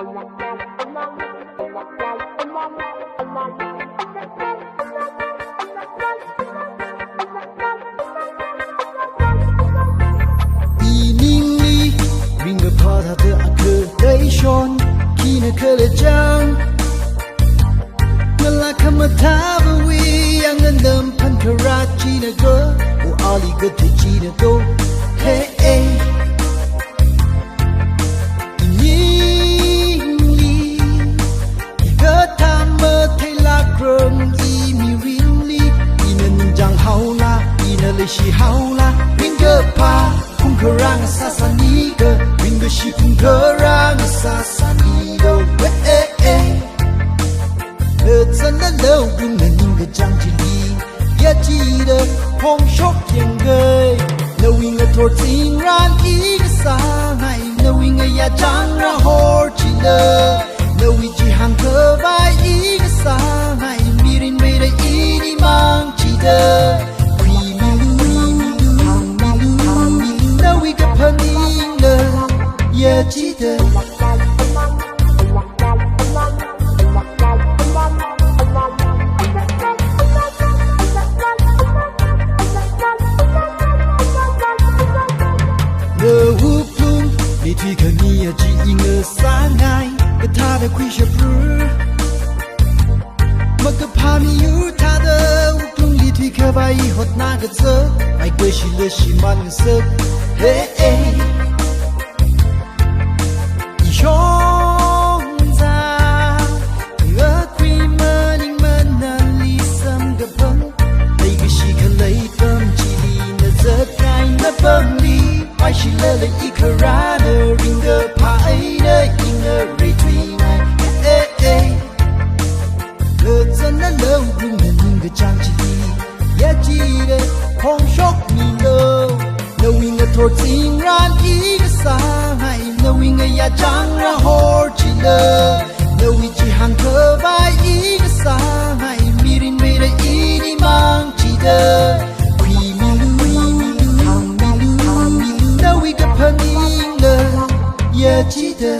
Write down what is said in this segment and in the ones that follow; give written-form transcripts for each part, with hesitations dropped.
一宁里ring个怕他的阿克雷熊，气那克雷江，我拉卡么他不为样人能潘克拉吉那个，我阿里个推吉那个，嘿嘿。喜好啦，云个怕，空可让萨萨尼个，云个喜空可让萨萨尼个，真的老不能云个张起里，也记得红手天个，那云个托竟然一个上海，那云个也张然好记得，那云几行可白一个上海，迷人美的一你忙记得。也记得那乌普你推开你也只因个三爱个他的亏血不么个怕你有他的乌普你推开把以后那个字爱个是了是满个色嘿嘿熊在我亏么你们那里什个崩那个是个雷崩吉利那这该那崩里还是了了一颗然的ring个拍的婴儿瑞推来我真的老不能ring个张吉利也记得红手你了那ring个头竟然一个伤害那win个呀张然好记了，那位几行可白一个上海，迷人美的一你忙记得，亏迷路，好迷路，那位个朋友了也记得。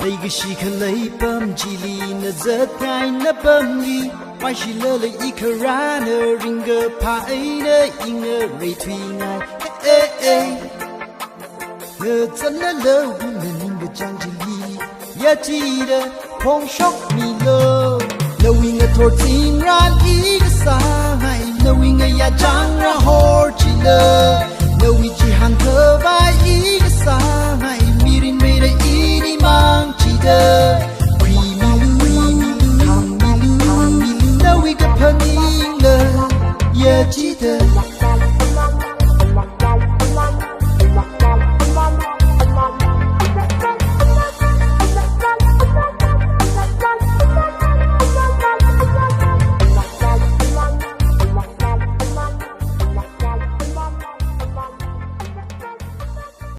那个是颗雷崩吉利那这该那崩里还是了了一颗然而ring个拍的婴儿瑞推爱我真的老不能ring个张吉利也记得碰手你了那ring个头竟然一